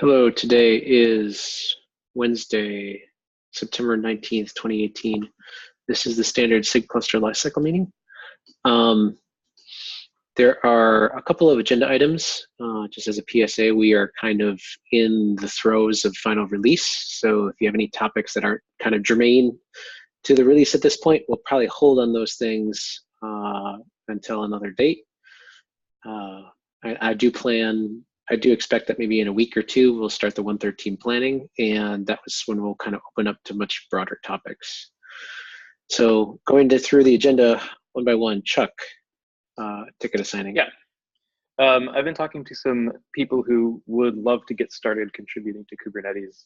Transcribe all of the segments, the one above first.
Hello, today is Wednesday, September 19th, 2018. This is the standard SIG cluster lifecycle meeting. There are a couple of agenda items. Just as a PSA, we are kind of in the throes of final release. So if you have any topics that aren't kind of germane to the release at this point, we'll probably hold on those things until another date. I do expect that maybe in a week or two, we'll start the 113 planning, and that was when we'll kind of open up to much broader topics. So going through the agenda one by one, Chuck, ticket assigning. Yeah. I've been talking to some people who would love to get started contributing to Kubernetes,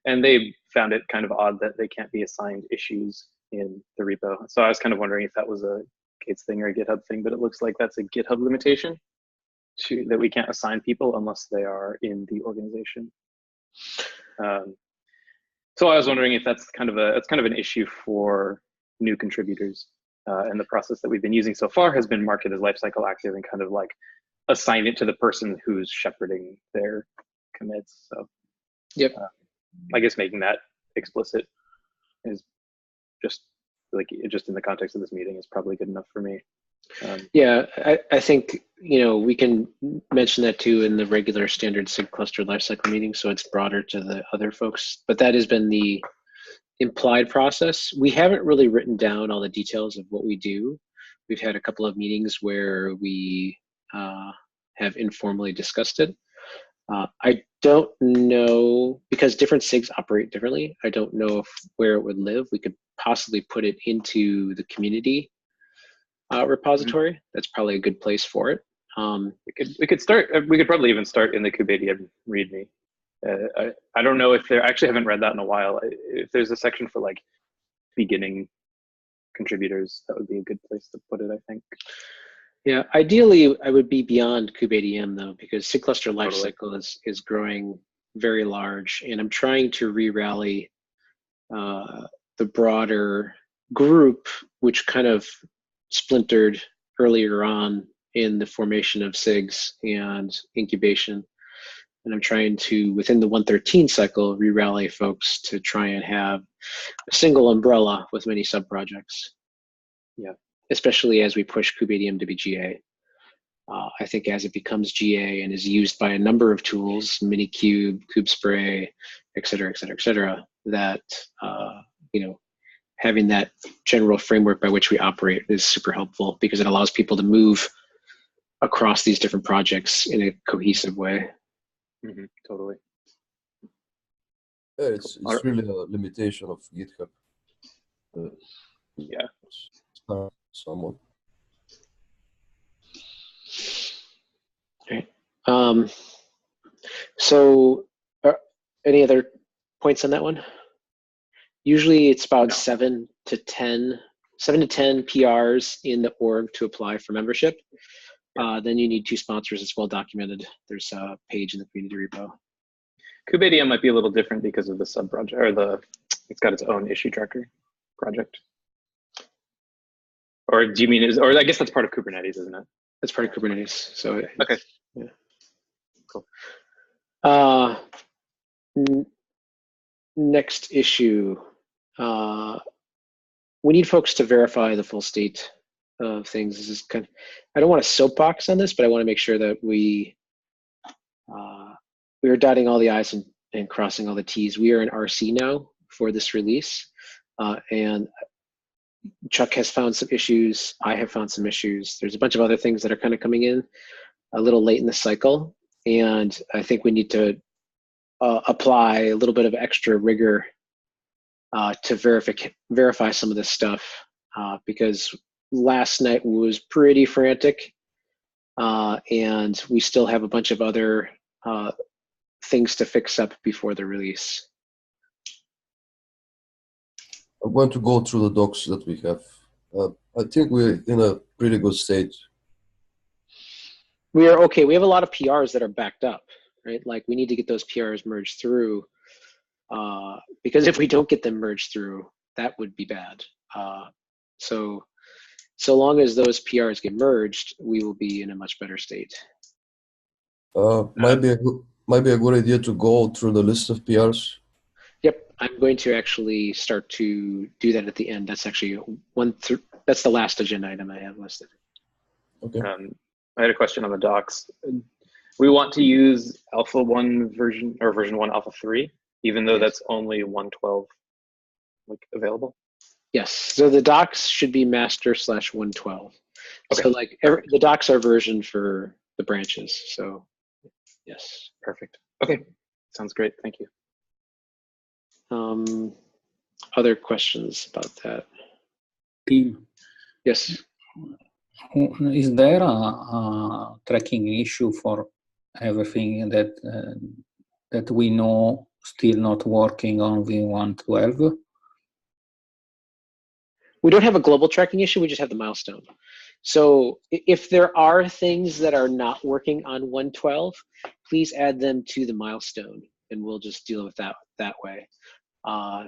and they found it kind of odd that they can't be assigned issues in the repo. So I was kind of wondering if that was a Gates thing or a GitHub thing, but it looks like that's a GitHub limitation that we can't assign people unless they are in the organization. So I was wondering if that's kind of an issue for new contributors. And the process that we've been using so far has been marked as lifecycle active and kind of like assign it to the person who's shepherding their commits. So yep. I guess making that explicit is just in the context of this meeting is probably good enough for me. Yeah, I think, we can mention that too in the regular standard SIG cluster lifecycle meeting, so it's broader to the other folks. But that has been the implied process. We haven't really written down all the details of what we do. We've had a couple of meetings where we have informally discussed it. I don't know, because different SIGs operate differently, I don't know where it would live. We could possibly put it into the community repository. Mm-hmm. That's probably a good place for it. We could probably even start in the Kubernetes README. I don't know if I actually haven't read that in a while. If there's a section for like beginning contributors, that would be a good place to put it, I think. Yeah, ideally I would be beyond kubeadm though, because SIG cluster lifecycle is growing very large, and I'm trying to re-rally the broader group, which kind of splintered earlier on in the formation of SIGs and incubation. And I'm trying to, within the 113 cycle, re-rally folks to try and have a single umbrella with many sub-projects. Yeah, especially as we push kubeadm to be GA. I think as it becomes GA and is used by a number of tools, Minikube, KubeSpray, et cetera, that, having that general framework by which we operate is super helpful, because it allows people to move across these different projects in a cohesive way. Mm-hmm, totally. Yeah, it's really a limitation of GitHub. Yeah. Somewhat. Okay. So any other points on that one? Usually it's about 7 to 10 PRs in the org to apply for membership. Then you need 2 sponsors. It's well documented. There's a page in the community repo. kubeadm might be a little different because of the sub project, or it's got its own issue tracker project. Or do you mean or I guess that's part of Kubernetes, isn't it? That's part of Kubernetes. So okay. Yeah. Cool. Next issue. We need folks to verify the full state of things. This is kind of, I don't want to soapbox on this, but I want to make sure that we are dotting all the I's and crossing all the T's. We are in RC now for this release, and Chuck has found some issues. I have found some issues. There's a bunch of other things that are kind of coming in a little late in the cycle, and I think we need to apply a little bit of extra rigor to verify some of this stuff, because last night was pretty frantic, and we still have a bunch of other things to fix up before the release. I'm going to go through the docs that we have. I think we're in a pretty good state. We are okay. We have a lot of PRs that are backed up, right? Like we need to get those PRs merged through, because if we don't get them merged through, that would be bad. So long as those PRs get merged, we will be in a much better state. Might be a good, might be a good idea to go through the list of PRs. Yep, I'm going to actually start to do that at the end. That's actually that's the last agenda item I have listed. Okay. I had a question on the docs. We want to use Alpha 1 version or version 1 Alpha 3, even though that's only 112 available. Yes, so the docs should be master/112. Okay. So like the docs are versioned for the branches. So yes. Perfect. Okay, sounds great. Thank you. Other questions about that? Tim, Yes. is there a tracking issue for everything that we know still not working on V112? We don't have a global tracking issue, we just have the milestone. So if there are things that are not working on 112, please add them to the milestone and we'll just deal with that way.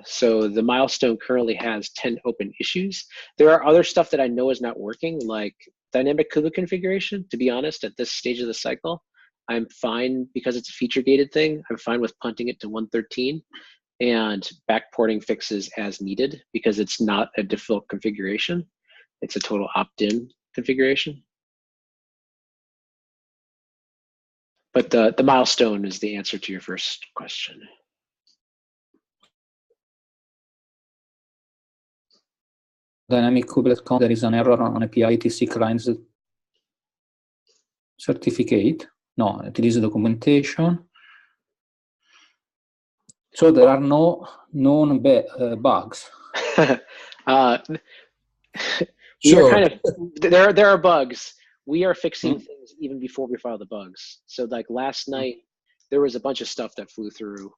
So the milestone currently has 10 open issues. There are other stuff that I know is not working, like dynamic Kuba configuration. To be honest, at this stage of the cycle, I'm fine because it's a feature gated thing. I'm fine with punting it to 113 and backporting fixes as needed because it's not a default configuration. It's a total opt-in configuration. But the milestone is the answer to your first question. Dynamic kubelet.com, there is an error on a PITC client certificate. No, it is documentation. So there are no known bugs. We are kind of there are bugs. We are fixing things even before we file the bugs. So like last night, there was a bunch of stuff that flew through.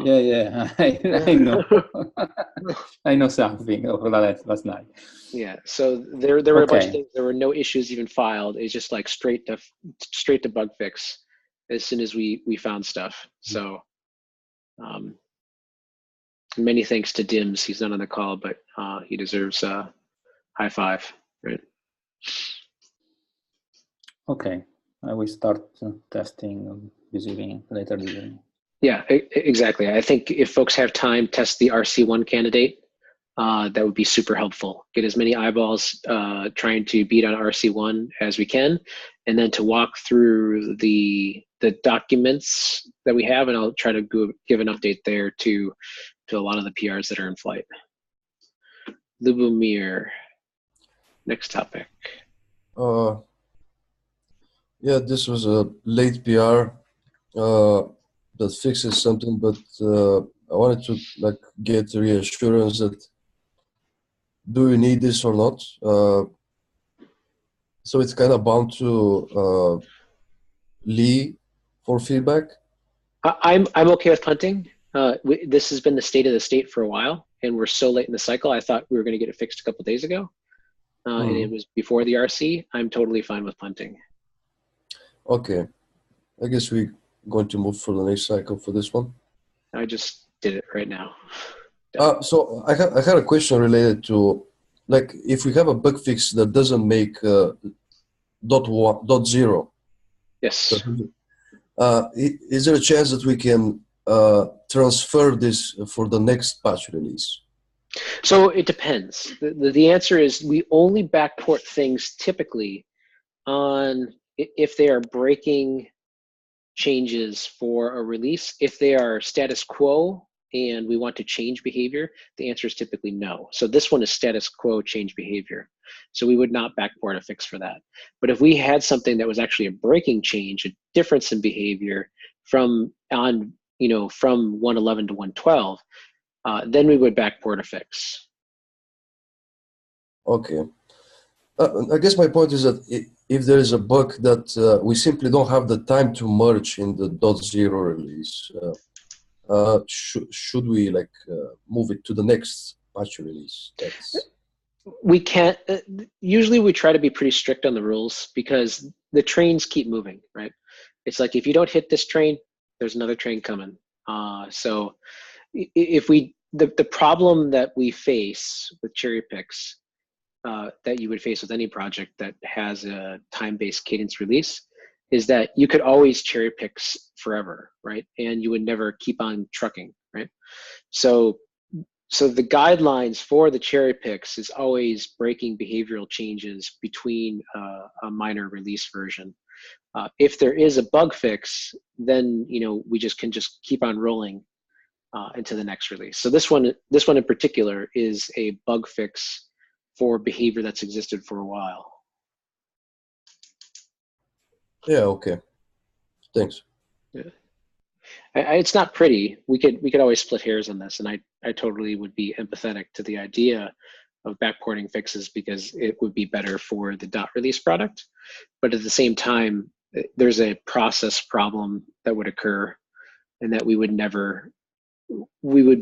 Yeah, I know. I know something over that last night. Yeah, so there were a bunch of things. There were no issues even filed. It's just like straight to bug fix as soon as we found stuff. So many thanks to Dims. He's not on the call, but he deserves a high five, right? Okay, I will start testing this evening, later this evening. Yeah, exactly. I think if folks have time, test the RC1 candidate. That would be super helpful. Get as many eyeballs trying to beat on RC1 as we can, and then to walk through the documents that we have, and I'll try to give an update there to a lot of the PRs that are in flight. Lubomir, next topic. Yeah, this was a late PR that fixes something, but I wanted to get the reassurance that do we need this or not? So it's kind of bound to Lee for feedback. I'm okay with punting. This has been the state of the state for a while, and we're so late in the cycle. I thought we were going to get it fixed a couple of days ago, and it was before the RC. I'm totally fine with punting. Okay, I guess we're going to move for the next cycle for this one. I just did it right now. So I had a question related to, like, if we have a bug fix that doesn't make .0. Yes. Is there a chance that we can transfer this for the next patch release? So it depends. The answer is we only backport things typically on if they are breaking changes for a release. If they are status quo and we want to change behavior, the answer is typically no. So this one is status quo change behavior. So we would not backport a fix for that. But if we had something that was actually a breaking change, a difference in behavior from 111 to 112, then we would backport a fix. Okay. I guess my point is that if there is a bug that we simply don't have the time to merge in the .0 release, should we move it to the next patch release? We can't. Usually we try to be pretty strict on the rules because the trains keep moving, right? It's like if you don't hit this train, there's another train coming. So if the problem that we face with cherry picks that you would face with any project that has a time-based cadence release is that you could always cherry pick forever, right? And you would never keep on trucking, right? So the guidelines for the cherry picks is always breaking behavioral changes between a minor release version. If there is a bug fix, then we can just keep on rolling into the next release. So this one in particular is a bug fix for behavior that's existed for a while. Yeah. Okay. Thanks. Yeah. It's not pretty. We could always split hairs on this, and I totally would be empathetic to the idea of backporting fixes because it would be better for the dot release product. But at the same time, there's a process problem that would occur, and that we would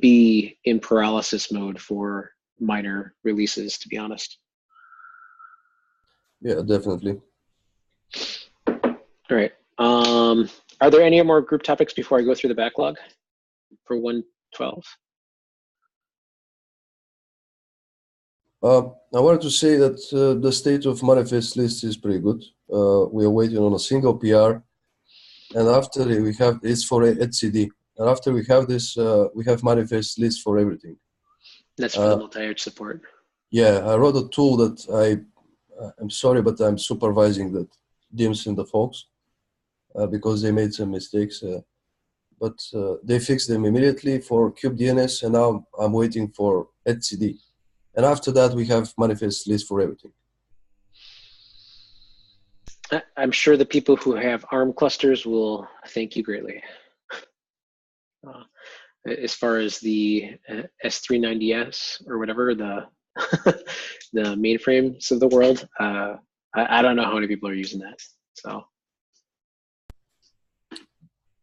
be in paralysis mode for minor releases, to be honest. Yeah, definitely. All right. Are there any more group topics before I go through the backlog for 112? I wanted to say that the state of manifest list is pretty good. We are waiting on a single PR, and after we have it's for etcd, and after we have this, we have manifest list for everything. That's for the multi-edge support. Yeah, I wrote a tool that I'm sorry, but I'm supervising the DIMs and the folks because they made some mistakes. But they fixed them immediately for kubedns, and now I'm waiting for etcd. And after that, we have manifest list for everything. I'm sure the people who have ARM clusters will thank you greatly. As far as the S390S or whatever, the the mainframes of the world, I don't know how many people are using that. So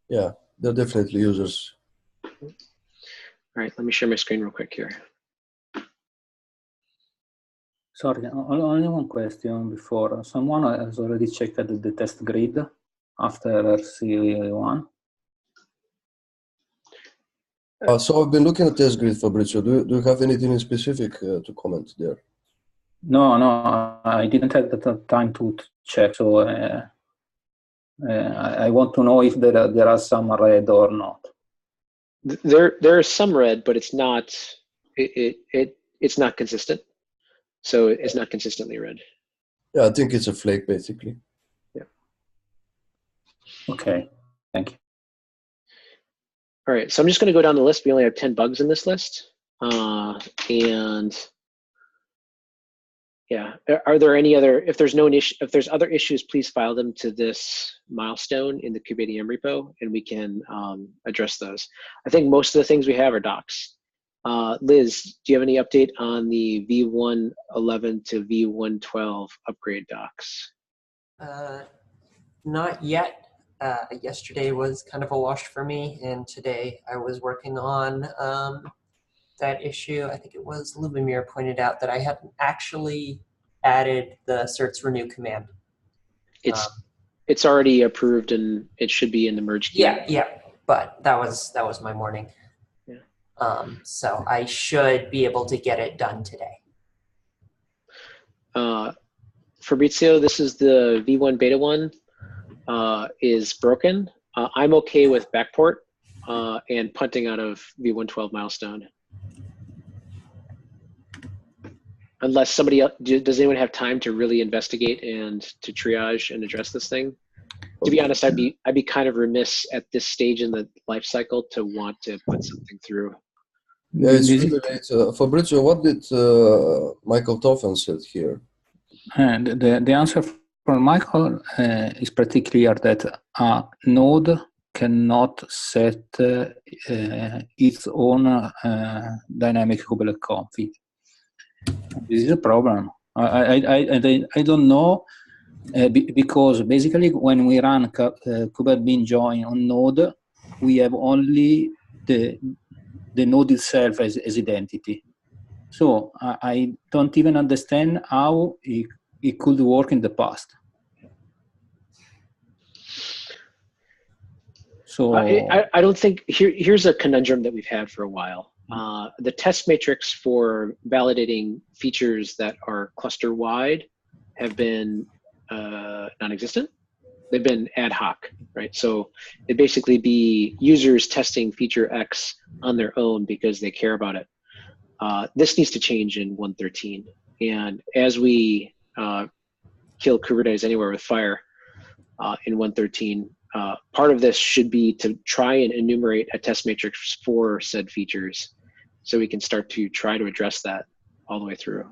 yeah, they're definitely users. All right, let me share my screen real quick here. Sorry, only one question before. Someone has already checked the test grid after RC1. So I've been looking at test grid, Fabrizio. Do you have anything in specific to comment there? No, I didn't have the time to check. So I want to know if there are some red or not. There is some red, but it's not it's not consistent. So it's not consistently red. Yeah, I think it's a flake, basically. Yeah. Okay, thank you. All right, so I'm just going to go down the list. We only have 10 bugs in this list. And yeah, are there any other, if there's other issues, please file them to this milestone in the KubeADM repo, and we can address those. I think most of the things we have are docs. Liz, do you have any update on the V111 to V112 upgrade docs? Not yet. Yesterday was kind of a wash for me, and today I was working on that issue. I think it was Lubomir pointed out that I hadn't actually added the certs renew command. It's already approved and it should be in the merge queue. Yeah, but that was my morning. Yeah. So I should be able to get it done today. Fabrizio, this is the V1 beta 1 is broken. I'm okay with backport and punting out of V112 milestone. Unless somebody else, does anyone have time to really investigate and to triage and address this thing? To be honest, I'd be kind of remiss at this stage in the life cycle to want to put something through. Yeah, it's really late. Fabrizio, what did Michael Toffen said here? The answer from Michael is pretty clear that a node cannot set its own dynamic kubelet config. This is a problem. I don't know because basically when we run kubelet bin join on node, we have only the node itself as identity. So I don't even understand how it could work in the past. So I don't think here's a conundrum that we've had for a while. The test matrix for validating features that are cluster wide have been non-existent. They've been ad hoc, right? So it'd basically be users testing feature X on their own because they care about it. This needs to change in 1.13. And as we kill Kubernetes anywhere with fire in 1.13, part of this should be to try and enumerate a test matrix for said features so we can start to try to address that all the way through.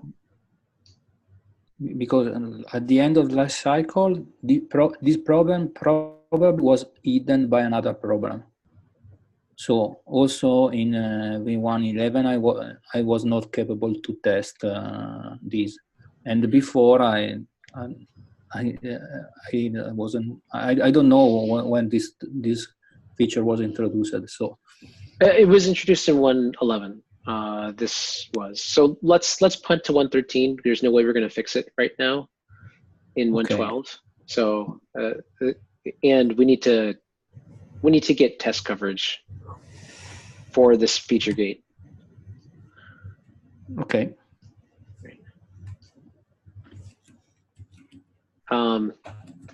Because at the end of the life cycle, this problem probably was hidden by another problem. So also in v1.11, I was not capable to test this, and before I wasn't. I don't know when this feature was introduced. So it was introduced in 1.11. This was so. Let's punt to 1.13. There's no way we're going to fix it right now in 1.12. So and we need to get test coverage for this feature gate. Okay.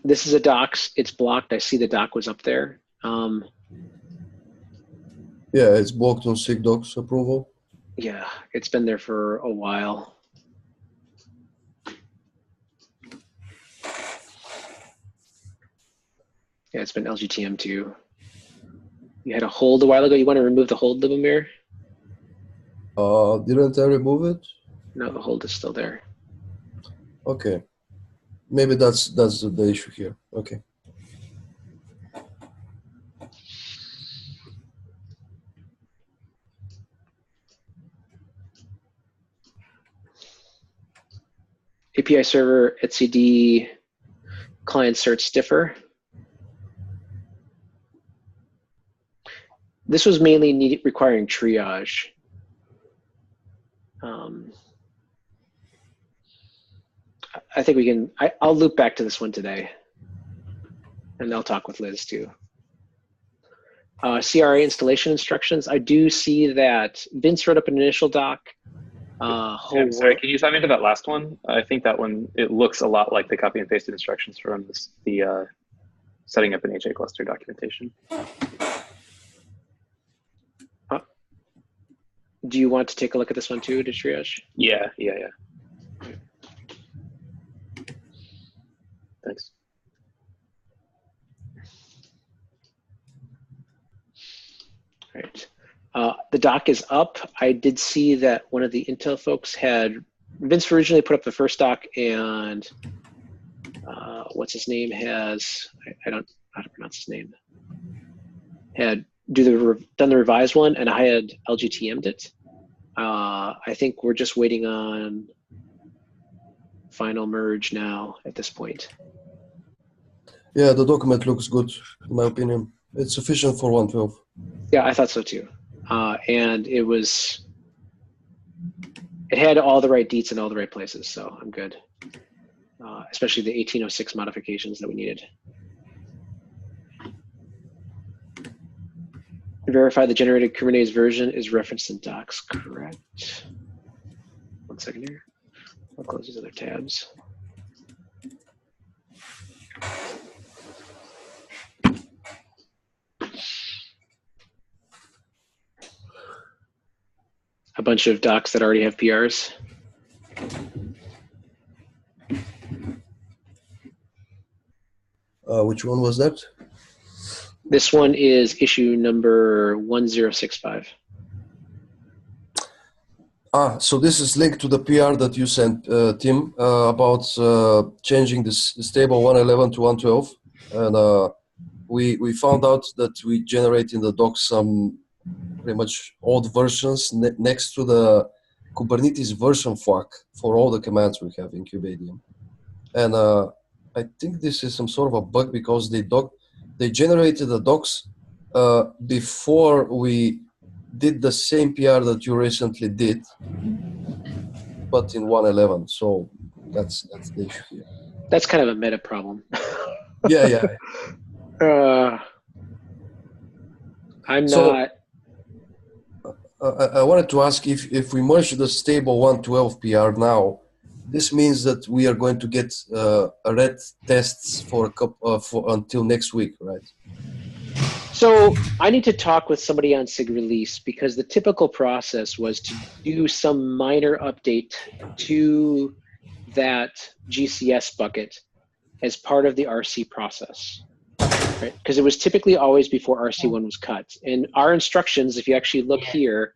This is a docs. It's blocked. I see the doc was up there. Yeah, it's blocked on SIGDocs approval. Yeah, it's been there for a while. Yeah, it's been LGTM too. You had a hold a while ago. You want to remove the hold, Lubomir? Didn't I remove it? No, the hold is still there. Okay. Maybe that's the issue here. Okay. API server etcd client cert stiffer. This was mainly requiring triage. I think we can, I'll loop back to this one today, and I'll talk with Liz too. CRA installation instructions. I do see that Vince wrote up an initial doc. I'm sorry, can you sign into that last one? I think that one, it looks a lot like the copy and pasted instructions from the setting up an HA cluster documentation. Do you want to take a look at this one too, to triage? Yeah. Thanks. Right. The doc is up. I did see that one of the Intel folks had, Vince originally put up the first doc, and what's his name has, I don't know how to pronounce his name, had done the revised one, and I had LGTM'd it. I think we're just waiting on final merge now at this point. Yeah, the document looks good, in my opinion. It's sufficient for 1.12. Yeah, I thought so too. And it had all the right deets in all the right places, so I'm good. Especially the 1806 modifications that we needed. Verify the generated Kubernetes version is referenced in docs, correct? 1 second here. I'll close these other tabs. A bunch of docs that already have PRs. Which one was that? This one is issue number 1065. So this is linked to the PR that you sent, Tim, about changing this stable 1.11 to 1.12. And we found out that we generate in the docs some pretty much old versions next to the Kubernetes version fork for all the commands we have in Kubedium. And I think this is some sort of a bug because they generated the docs before we did the same PR that you recently did, but in 1.11. So that's the issue here. That's kind of a meta problem. Yeah. I wanted to ask if we merge the stable 1.12 PR now, this means that we are going to get red tests for a couple for until next week, right? So I need to talk with somebody on SIG release, because the typical process was to do some minor update to that GCS bucket as part of the RC process, right? Because it was typically always before RC1 was cut. And our instructions, if you actually look here,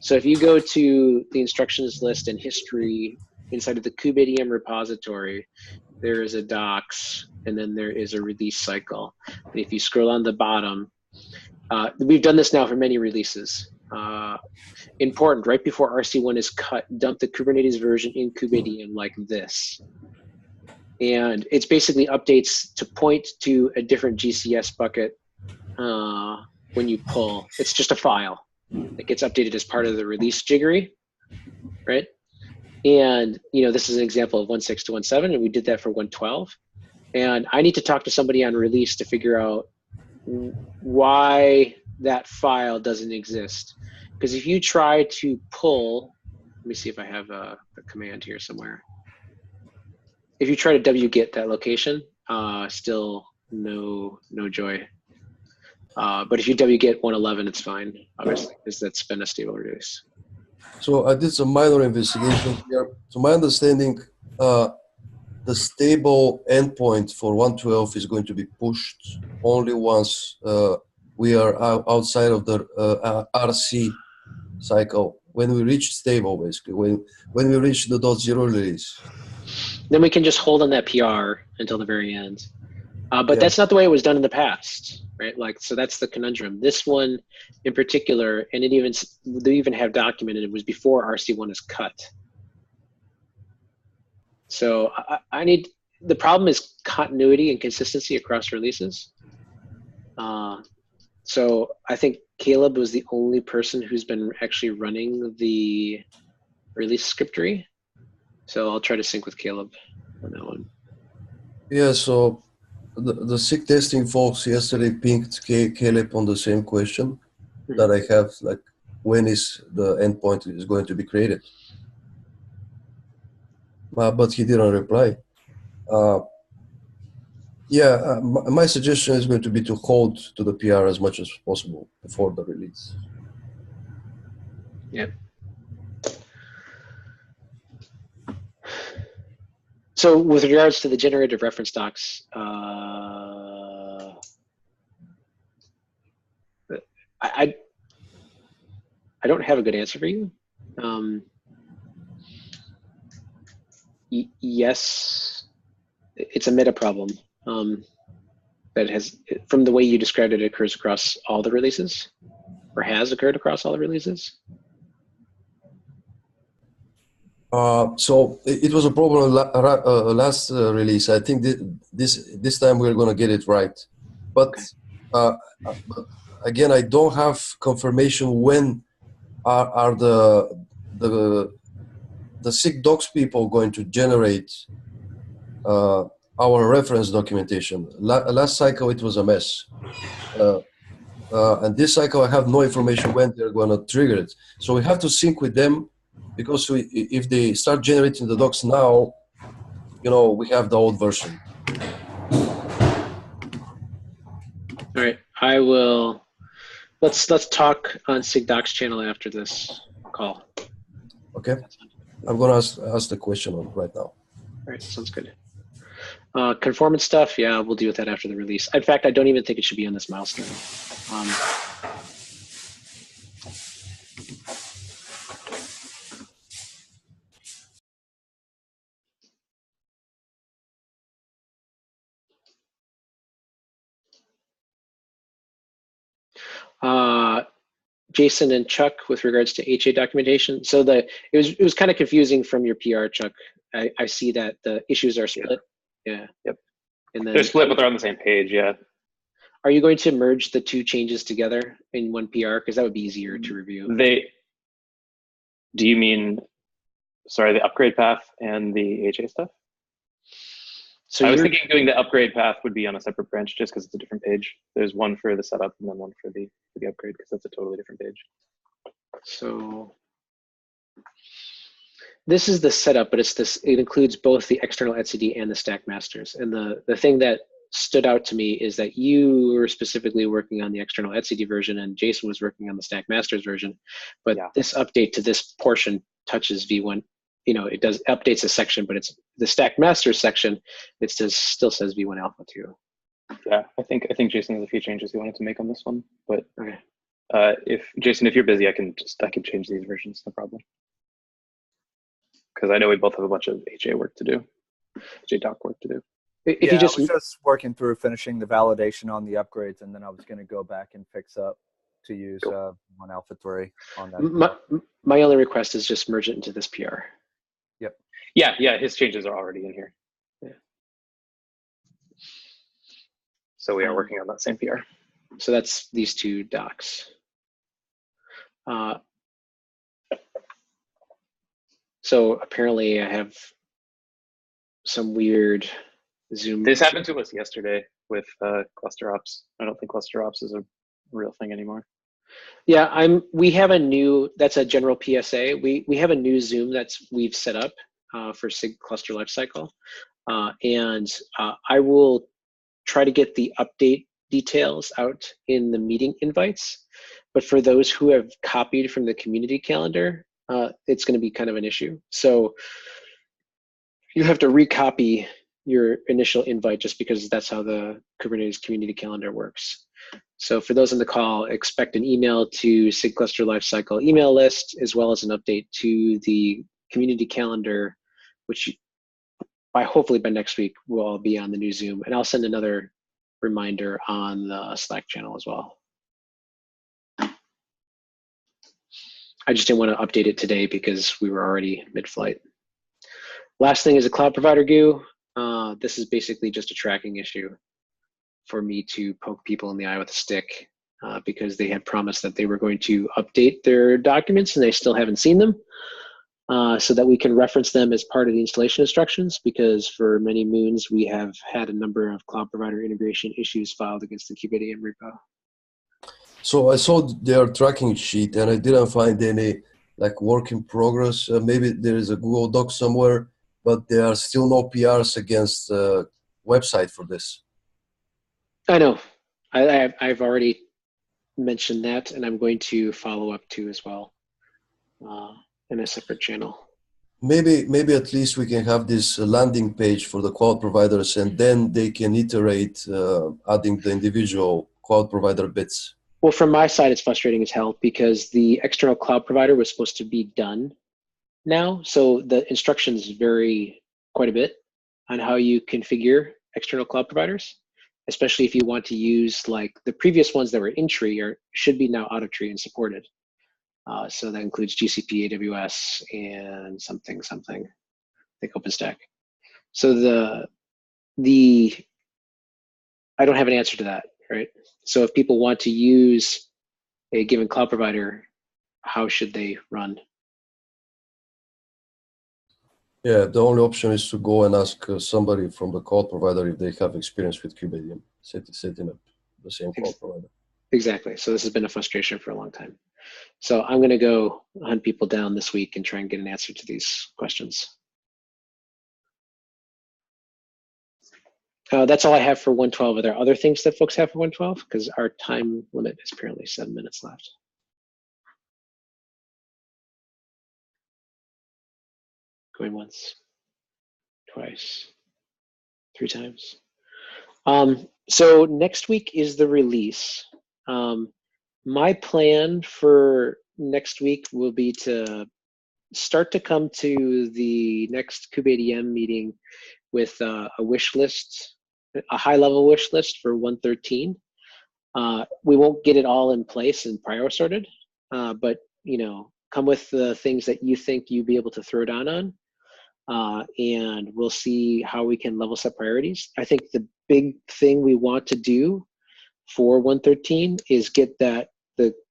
so if you go to the instructions list and history inside of the kubeadm repository, there is a docs, and then there is a release cycle. And if you scroll on the bottom, we've done this now for many releases. Important, right before RC1 is cut, dump the Kubernetes version in kubeadm like this. And it's basically updates to point to a different GCS bucket when you pull. It's just a file that gets updated as part of the release jiggery, right? And this is an example of 1.6 to 1.7, and we did that for 1.12. And I need to talk to somebody on release to figure out why that file doesn't exist. Because if you try to pull, let me see if I have a command here somewhere. If you try to wget that location, still no joy. But if you wget 1.11, it's fine, obviously, because that's been a stable release. So I did some minor investigation here. To my understanding, the stable endpoint for 1.12 is going to be pushed only once we are outside of the RC cycle. When we reach stable, basically, when we reach the .0 release. Then we can just hold on that PR until the very end. But Yeah. that's not the way it was done in the past, right? So that's the conundrum. This one in particular, and they even have documented it was before RC1 is cut. So the problem is continuity and consistency across releases. So I think Caleb was the only person who's been actually running the release scriptory. So I'll try to sync with Caleb on that one. Yeah, so the SIG testing folks yesterday pinged Caleb on the same question that I have, like, when is the endpoint is going to be created? But he didn't reply. My suggestion is going to be to hold to the PR as much as possible before the release. Yeah. So with regards to the generated reference docs, I don't have a good answer for you. Yes, it's a meta problem that has, from the way you described it, occurs across all the releases, or has occurred across all the releases. So it was a problem last release. I think this time we're going to get it right. But again, I don't have confirmation when are the SIG docs people going to generate our reference documentation. Last cycle it was a mess. And this cycle I have no information when they're going to trigger it. So we have to sync with them, because if they start generating the docs now, we have the old version. All right, I will. Let's talk on SIG docs channel after this call. Okay, I'm going to ask the question right now. All right, sounds good. Conformance stuff, yeah, we'll deal with that after the release. In fact, I don't even think it should be on this milestone. Jason and Chuck, with regards to HA documentation. So it was kind of confusing from your PR, Chuck. I see that the issues are split. Yeah. Yep. And then they're split, but they're on the same page. Yeah. Are you going to merge the two changes together in one PR? Because that would be easier to review. Do you mean, sorry, the upgrade path and the HA stuff? So I was thinking doing the upgrade path would be on a separate branch, just because it's a different page. There's one for the setup and then one for the upgrade, because that's a totally different page. So this is the setup, but it includes both the external etcd and the stack masters. And the thing that stood out to me is that you were specifically working on the external etcd version and Jason was working on the stack masters version, but this update to this portion touches v1. It does updates a section, but it's the stack masters section. It still says v1 alpha 2. Yeah, I think Jason has a few changes he wanted to make on this one, but okay. If Jason, if you're busy, I can change these versions, no problem. Because I know we both have a bunch of HA work to do, JDoc work to do. I was just working through finishing the validation on the upgrades, and then I was going to go back and fix up to use one alpha 3 on that. My only request is just merge it into this PR. Yep. Yeah, his changes are already in here. Yeah. So we are working on that same PR. So that's these two docs. So apparently I have some weird Zoom. This happened to us yesterday with cluster ops. I don't think cluster ops is a real thing anymore. Yeah, we have that's a general PSA. We have a new Zoom we've set up for SIG cluster lifecycle. And I will try to get the update details out in the meeting invites. But for those who have copied from the community calendar, it's going to be kind of an issue. So you have to recopy your initial invite just because that's how the Kubernetes community calendar works. So for those on the call, expect an email to SIG cluster lifecycle email list, as well as an update to the community calendar, which hopefully by next week will all be on the new Zoom. And I'll send another reminder on the Slack channel as well. I just didn't want to update it today because we were already mid-flight. Last thing is a cloud provider GUI. This is basically just a tracking issue for me to poke people in the eye with a stick because they had promised that they were going to update their documents and they still haven't seen them, so that we can reference them as part of the installation instructions, because for many moons we have had a number of cloud provider integration issues filed against the KubeADM repo. So I saw their tracking sheet and I didn't find any work in progress. Maybe there is a Google Doc somewhere, but there are still no PRs against the website for this. I know. I've already mentioned that, and I'm going to follow up too as well in a separate channel. Maybe at least we can have this landing page for the cloud providers, and then they can iterate adding the individual cloud provider bits. Well, from my side, it's frustrating as hell because the external cloud provider was supposed to be done now. So the instructions vary quite a bit on how you configure external cloud providers, especially if you want to use the previous ones that were in tree should be now out of tree and supported. So that includes GCP, AWS, and something, like OpenStack. So I don't have an answer to that, right? So if people want to use a given cloud provider, how should they run? Yeah, the only option is to go and ask somebody from the cloud provider if they have experience with KubeADM, setting up the same cloud provider. Exactly. So this has been a frustration for a long time. So I'm going to go hunt people down this week and try and get an answer to these questions. That's all I have for 112. Are there other things that folks have for 112? Because our time limit is apparently 7 minutes left. Going once, twice, 3 times. So next week is the release. My plan for next week will be to start to come to the next KubeADM meeting with a wish list, a high-level wish list for 113. We won't get it all in place and prior sorted, but come with the things that you think you'd be able to throw down on, and we'll see how we can level set priorities. I think the big thing we want to do for 113 is get the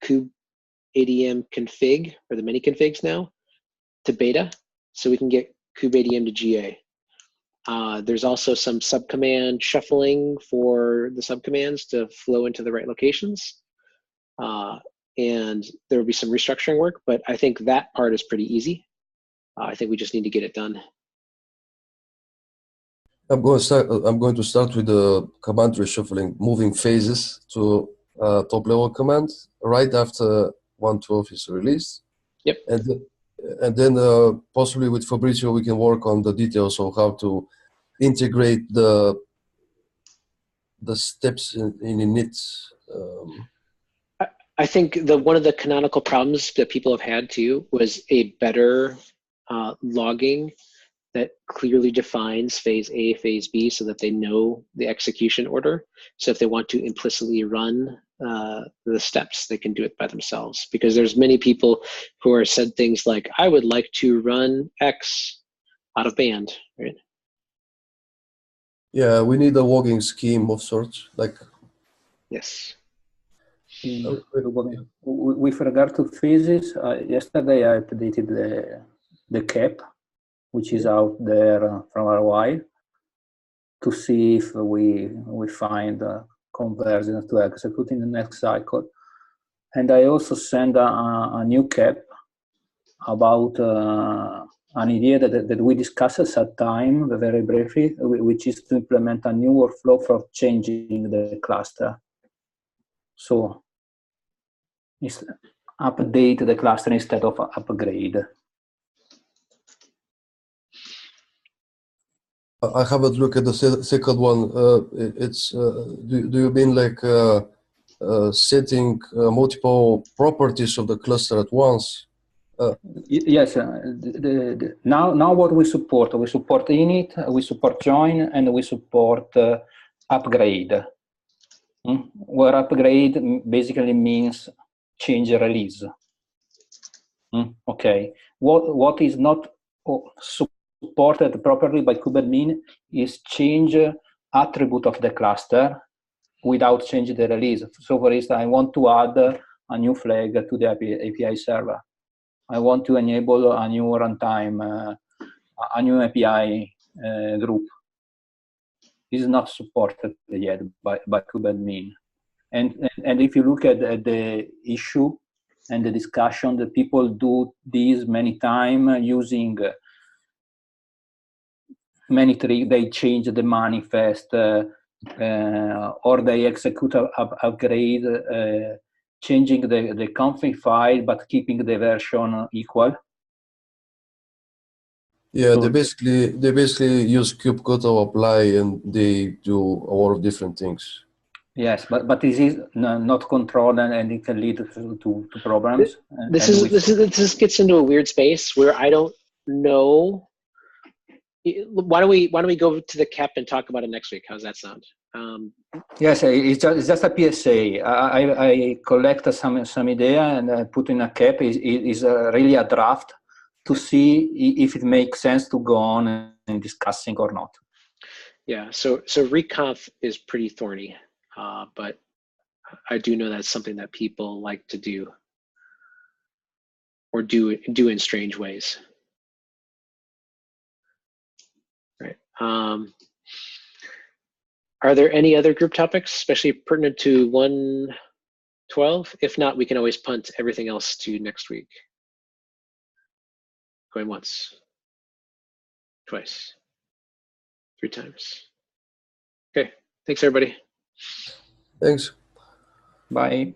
KubeADM config, or the many configs now, to beta, so we can get KubeADM to GA. There's also some subcommand shuffling for the subcommands to flow into the right locations. And there will be some restructuring work, but I think that part is pretty easy. I think we just need to get it done. I'm going to start with the command reshuffling, moving phases to top level command right after 1.12 is released. Yep. And then possibly with Fabrizio we can work on the details of how to integrate the steps in init. I think one of the canonical problems that people have had too was a better logging that clearly defines phase A, phase B, so that they know the execution order. So if they want to implicitly run the steps, they can do it by themselves. Because there's many people who are said things like, I would like to run X out of band, right? Yeah, we need a logging scheme of sorts, like. Yes. With regard to phases, yesterday I updated the cap, which is out there from a while, to see if we find conversions to execute in the next cycle. And I also send a new cap about an idea that we discussed at that time very briefly, which is to implement a new workflow for changing the cluster. So it's update the cluster instead of upgrade. I haven't looked at the second one. It's do you mean like setting multiple properties of the cluster at once? Yes. Now what we support init, we support join, and we support upgrade. Where upgrade basically means change release. Okay. What is not supported properly by kubeadmin is change attribute of the cluster without changing the release. So for instance, I want to add a new flag to the API server. I want to enable a new runtime, a new API group. This is not supported yet by kubeadmin. And if you look at the issue and the discussion, that people do this many times using many tricks. They change the manifest or they execute upgrade, changing the config file but keeping the version equal. Yeah, so they basically use kubectl to apply, and they do a lot of different things. Yes, but this is not controlled, and it can lead to problems. This gets into a weird space where I don't know. Why don't we go to the cap and talk about it next week? How's that sound? Yes, it's just a PSA. I collect some idea and put in a cap. Is really a draft to see if it makes sense to go on and discussing or not. Yeah. So reconf is pretty thorny, but I do know that's something that people like to do, or do in strange ways. Right. Are there any other group topics, especially pertinent to 1.12? If not, we can always punt everything else to next week. Going once, twice, 3 times. Okay. Thanks, everybody. Thanks. Bye.